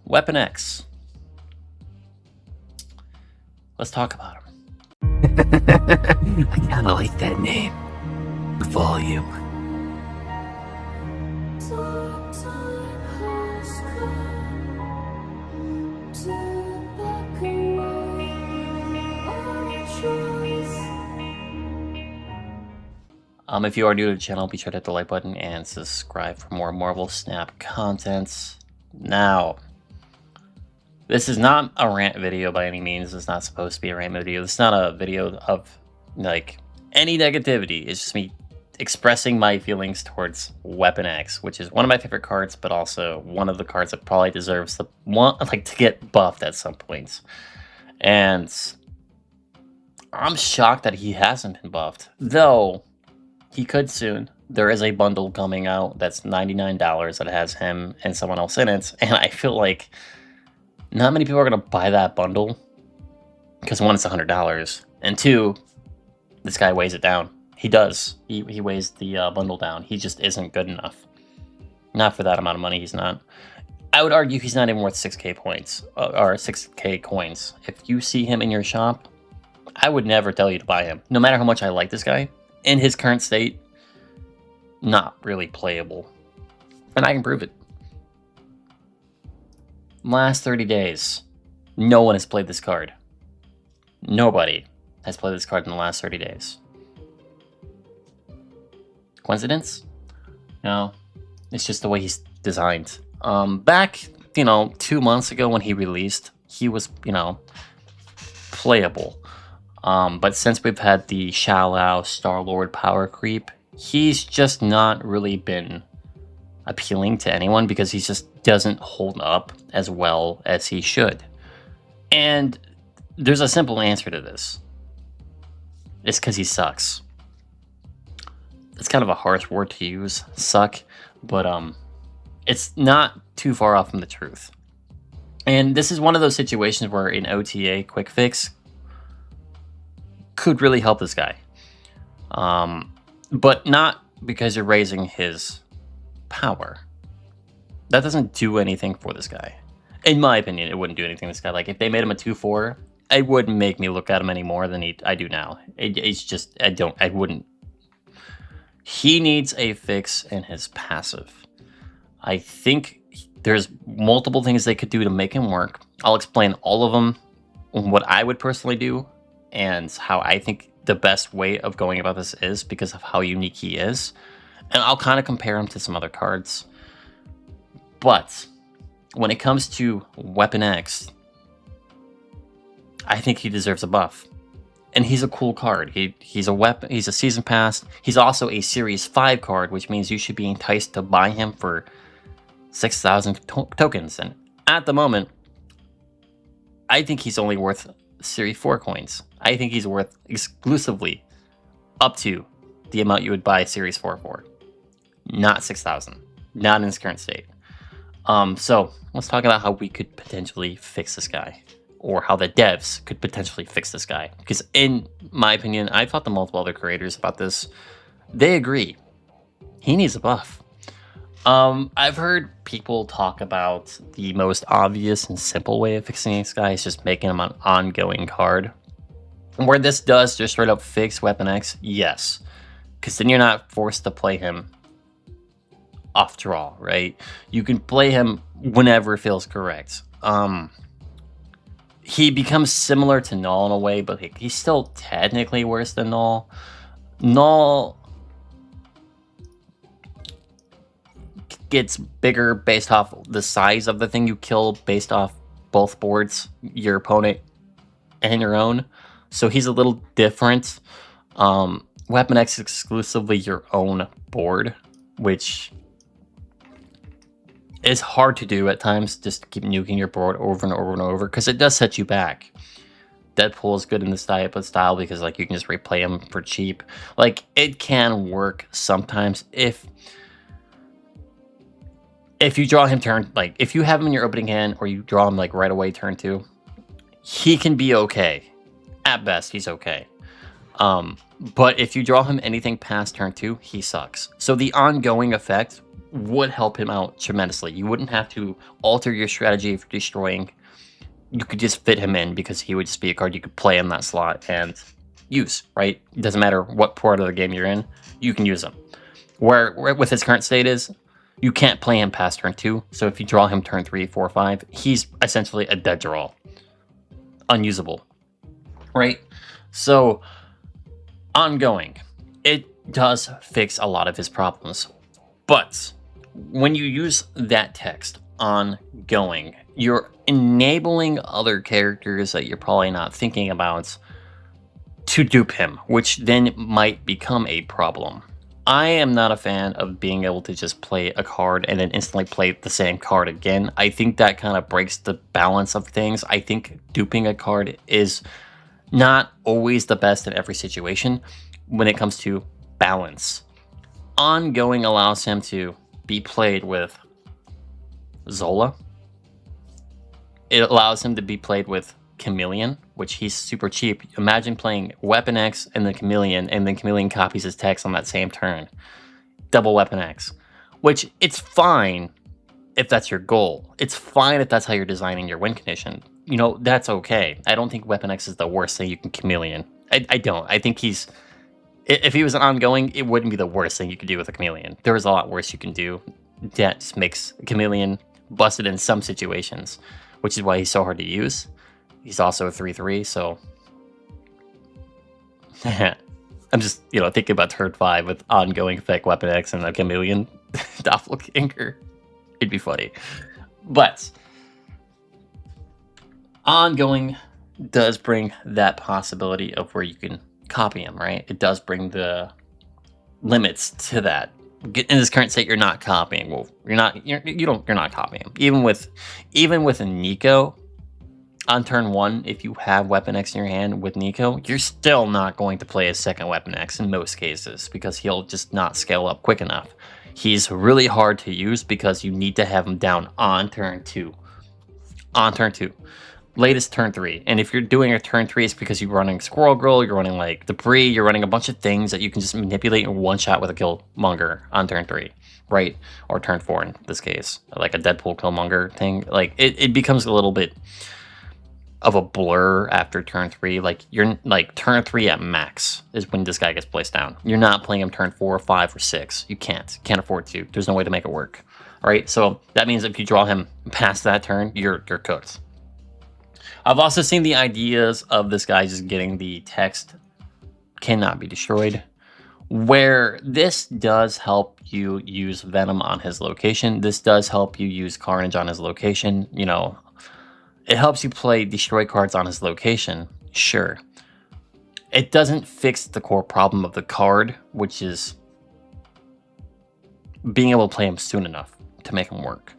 Weapon X. Let's talk about him. I kinda like that name. Volume. If you are new to the channel, be sure to hit the like button and subscribe for more Marvel Snap content. Now, this is not a rant video by any means. It's not supposed to be a rant video. This is not a video of like any negativity. It's just me expressing my feelings towards Weapon X, which is one of my favorite cards, but also one of the cards that probably deserves to get buffed at some points. And I'm shocked that he hasn't been buffed, though he could soon. There is a bundle coming out that's $99 that has him and someone else in it, and I feel like not many people are going to buy that bundle because one, it's $100, and two, this guy weighs it down. He does. He weighs the bundle down. He just isn't good enough. Not for that amount of money, he's not. I would argue he's not even worth 6k points or 6k coins. If you see him in your shop, I would never tell you to buy him. No matter how much I like this guy, in his current state, not really playable. And I can prove it. Last 30 days, no one has played this card. Nobody has played this card in the last 30 days. Coincidence? No. It's just the way he's designed. Back, 2 months ago when he released, he was, playable. But since we've had the Shao-Lao Star-Lord power creep, he's just not really been appealing to anyone because he just doesn't hold up as well as he should. And there's a simple answer to this. It's because he sucks. It's kind of a harsh word to use, suck, but it's not too far off from the truth. And this is one of those situations where an OTA quick fix could really help this guy. But not because you're raising his power. That doesn't do anything for this guy. In my opinion, it wouldn't do anything to this guy. Like, if they made him a 2-4, it wouldn't make me look at him any more than I do now. It's just, I wouldn't. He needs a fix in his passive. I think there's multiple things they could do to make him work. I'll explain all of them, what I would personally do, and how I think the best way of going about this is because of how unique he is. And I'll kind of compare him to some other cards. But when it comes to Weapon X, I think he deserves a buff. And he's a cool card. He's a weapon. He's a season pass. He's also a Series 5 card, which means you should be enticed to buy him for 6,000 tokens. And at the moment, I think he's only worth Series 4 coins. I think he's worth exclusively up to the amount you would buy Series 4 for. Not 6,000. Not in his current state. So let's talk about how we could potentially fix this guy. Or how the devs could potentially fix this guy. Because in my opinion, I've talked to multiple other creators about this. They agree. He needs a buff. I've heard people talk about the most obvious and simple way of fixing this guy is just making him an ongoing card. And where this does just straight up fix Weapon X, yes. Because then you're not forced to play him off draw, right? You can play him whenever it feels correct. He becomes similar to Null in a way, but he's still technically worse than Null. Null gets bigger based off the size of the thing you kill, based off both boards, your opponent and your own. So he's a little different. Weapon X is exclusively your own board, which is hard to do at times, just to keep nuking your board over and over and over, because it does set you back. Deadpool is good in this type of style because like you can just replay him for cheap. Like, it can work sometimes if you draw him turn, like if you have him in your opening hand or you draw him like right away turn 2, he can be okay. At best, he's okay. But if you draw him anything past turn 2, he sucks. So the ongoing effect would help him out tremendously. You wouldn't have to alter your strategy for destroying. You could just fit him in because he would just be a card you could play in that slot and use, right? It doesn't matter what part of the game you're in, you can use him. Where with his current state is, you can't play him past turn 2. So if you draw him turn 3, 4, 5, he's essentially a dead draw. Unusable, right? So ongoing, it does fix a lot of his problems. But when you use that text, ongoing, you're enabling other characters that you're probably not thinking about to dupe him, which then might become a problem. I am not a fan of being able to just play a card and then instantly play the same card again. I think that kind of breaks the balance of things. I think duping a card is not always the best in every situation when it comes to balance. Ongoing allows him to be played with Zola. It allows him to be played with Chameleon, which he's super cheap. Imagine playing Weapon X and then Chameleon, and then Chameleon copies his text on that same turn. Double Weapon X. Which, it's fine if that's your goal. It's fine if that's how you're designing your win condition. You know, that's okay. I don't think Weapon X is the worst thing you can Chameleon. I don't. I think he's... If he was an ongoing, it wouldn't be the worst thing you could do with a Chameleon. There is a lot worse you can do. That just makes Chameleon busted in some situations, which is why he's so hard to use. He's also a 3/3, so I'm just, thinking about turn 5 with ongoing effect Weapon X and a Chameleon doppelganger. It'd be funny. But ongoing does bring that possibility of where you can copy him, right? It does bring the limits to that. In this current state, you're not copying. Well, you're not copying him. Even with a Nico on turn 1, if you have Weapon X in your hand with Nico, you're still not going to play a second Weapon X in most cases because he'll just not scale up quick enough. He's really hard to use because you need to have him down on turn 2. On turn 2. Latest turn 3. And if you're doing a turn 3, it's because you're running Squirrel Girl, you're running like Debris, you're running a bunch of things that you can just manipulate in one shot with a Killmonger on turn 3, right? Or turn 4 in this case, like a Deadpool Killmonger thing. Like it becomes a little bit of a blur after turn 3. Like you're like turn 3 at max is when this guy gets placed down. You're not playing him turn 4, 5, or 6. You can't afford to. There's no way to make it work. All right, so that means if you draw him past that turn, you're cooked. I've also seen the ideas of this guy just getting the text cannot be destroyed, where this does help you use Venom on his location. This does help you use Carnage on his location. It helps you play destroy cards on his location, sure. It doesn't fix the core problem of the card, which is being able to play him soon enough to make him work.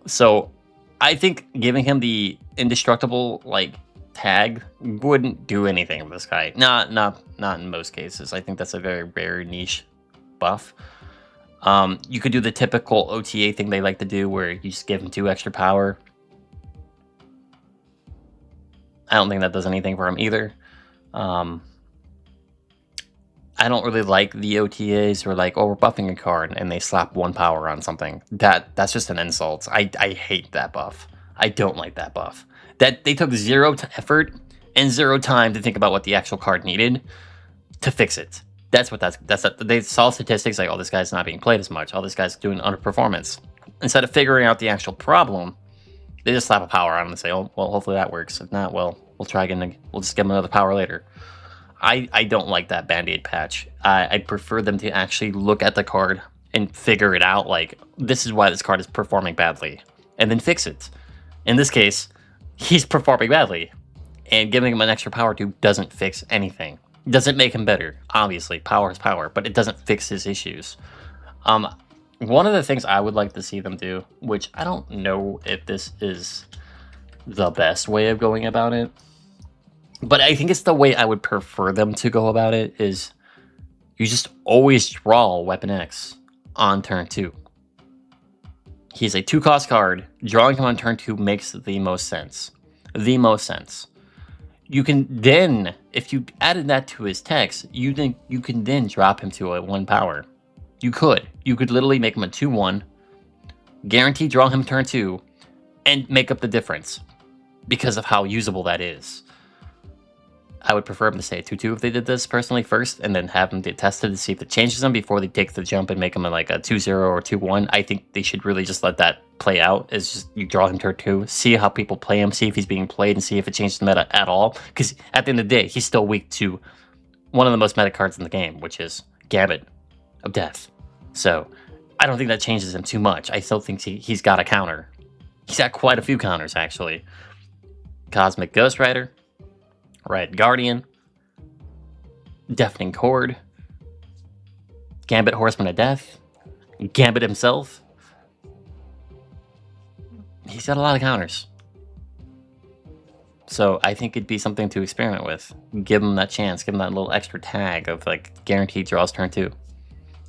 So I think giving him the indestructible tag wouldn't do anything with this guy. Not in most cases. I think that's a very rare niche buff. You could do the typical OTA thing they like to do where you just give him 2 extra power. I don't think that does anything for him either. I don't really like the OTAs where we're buffing a card and they slap 1 power on something. That's just an insult. I hate that buff. I don't like that buff. That they took 0 effort and 0 time to think about what the actual card needed to fix it. That's they saw statistics like, oh, this guy's not being played as much. Oh, this guy's doing underperformance. Instead of figuring out the actual problem, they just slap a power on him and say, oh, well, hopefully that works. If not, well, we'll try again. We'll just give him another power later. I don't like that Band-Aid patch. I prefer them to actually look at the card and figure it out, like, this is why this card is performing badly, and then fix it. In this case, he's performing badly, and giving him an extra power to doesn't fix anything. Doesn't make him better. Obviously, power is power, but it doesn't fix his issues. One of the things I would like to see them do, which I don't know if this is the best way of going about it, but I think it's the way I would prefer them to go about it, is you just always draw Weapon X on turn 2. He's a 2-cost card. Drawing him on turn 2 makes the most sense. The most sense. You can then, if you added that to his text, you can then drop him to a 1 power. You could literally make him a 2-1, guarantee draw him turn 2, and make up the difference because of how usable that is. I would prefer them to stay 2-2 if they did this personally first, and then have them get tested to see if it changes them before they take the jump and make them like a 2-0 or 2-1. I think they should really just let that play out. It's just you draw him turn 2, see how people play him, see if he's being played, and see if it changes the meta at all. Because at the end of the day, he's still weak to one of the most meta cards in the game, which is Gambit of Death. So I don't think that changes him too much. I still think he's got a counter. He's got quite a few counters, actually. Cosmic Ghost Rider, Red Guardian, Deafening Chord, Gambit Horseman of Death, Gambit himself. He's got a lot of counters. So I think it'd be something to experiment with. Give him that chance, give him that little extra tag of like guaranteed draws turn 2.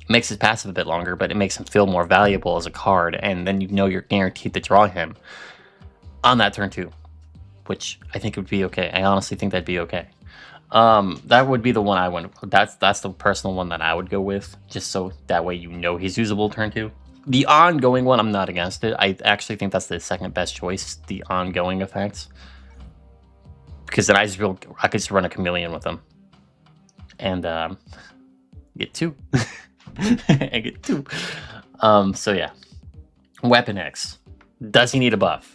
Makes his passive a bit longer, but it makes him feel more valuable as a card, and then you know you're guaranteed to draw him on that turn 2. Which I think would be okay. I honestly think that'd be okay. That would be the one I went. That's the personal one that I would go with, just so that way you know he's usable turn 2. The ongoing one, I'm not against it. I actually think that's the second best choice, the ongoing effects, because then I could just run a chameleon with them, and get 2. I get 2. So yeah, Weapon X. Does he need a buff?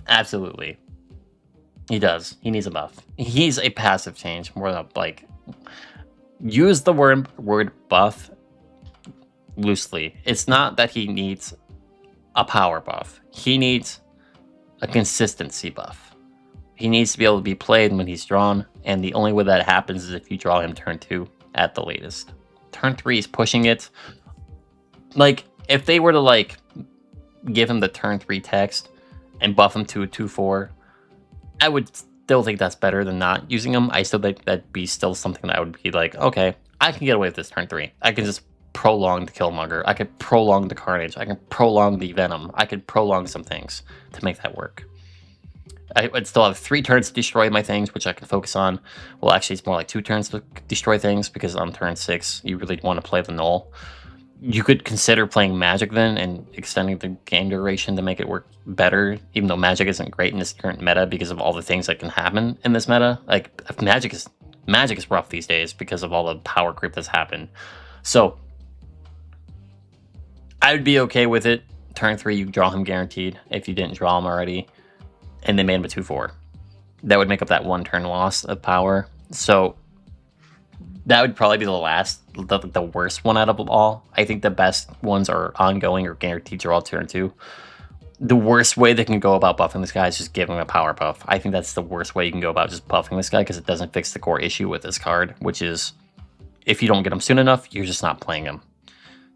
Absolutely. He does. He needs a buff. He's a passive change, more than like use the word buff loosely. It's not that he needs a power buff. He needs a consistency buff. He needs to be able to be played when he's drawn, and the only way that happens is if you draw him turn 2 at the latest. Turn 3 is pushing it. Like, if they were to like give him the turn 3 text and buff him to a 2-4, I would still think that's better than not using him. I still think that'd be still something that I would be like, okay, I can get away with this turn 3. I can just prolong the Killmonger. I could prolong the Carnage. I can prolong the Venom. I could prolong some things to make that work. I would still have 3 turns to destroy my things, which I can focus on. Well, actually, it's more like 2 turns to destroy things, because on turn 6, you really want to play the Null. You could consider playing Magic then and extending the game duration to make it work better, even though Magic isn't great in this current meta because of all the things that can happen in this meta. Like, Magic is rough these days because of all the power creep that's happened. So I would be okay with it. Turn 3, you draw him guaranteed if you didn't draw him already, and they made him a 2-4. That would make up that 1 turn loss of power. So that would probably be the worst one out of all. I think the best ones are ongoing or guaranteed draw turn 2. The worst way they can go about buffing this guy is just giving him a power buff. I think that's the worst way you can go about just buffing this guy, because it doesn't fix the core issue with this card, which is if you don't get him soon enough, you're just not playing him.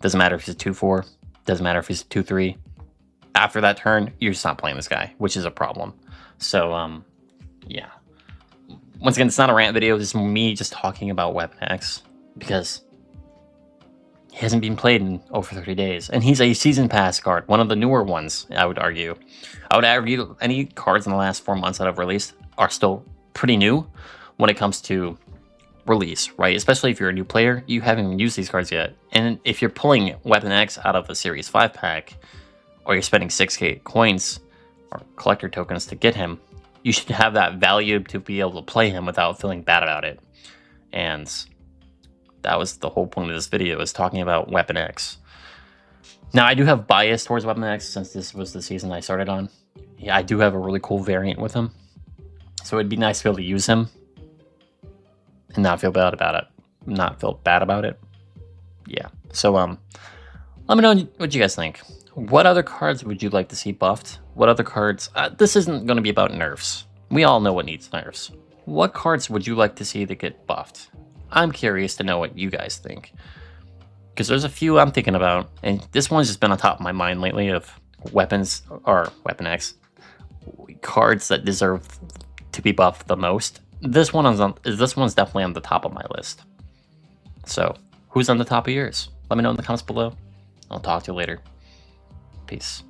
Doesn't matter if he's a 2-4. Doesn't matter if he's a 2-3. After that turn, you're just not playing this guy, which is a problem. So, yeah. Once again, it's not a rant video. This is me just talking about Weapon X, because he hasn't been played in over 30 days. And he's a Season Pass card, one of the newer ones, I would argue. I would argue any cards in the last 4 months that I've released are still pretty new when it comes to release, right? Especially if you're a new player, you haven't even used these cards yet. And if you're pulling Weapon X out of a Series 5 pack, or you're spending 6k coins or collector tokens to get him, you should have that value to be able to play him without feeling bad about it. And that was the whole point of this video, is talking about Weapon X. Now, I do have bias towards Weapon X since this was the season I started on. Yeah, I do have a really cool variant with him, so it'd be nice to be able to use him and not feel bad about it. Yeah. So let me know what you guys think. What other cards would you like to see buffed? What other cards? This isn't going to be about nerfs. We all know what needs nerfs. What cards would you like to see that get buffed? I'm curious to know what you guys think, because there's a few I'm thinking about, and this one's just been on top of my mind lately, of weapons or Weapon X cards that deserve to be buffed the most. This one's definitely on the top of my list. So, who's on the top of yours? Let me know in the comments below. I'll talk to you later. Peace.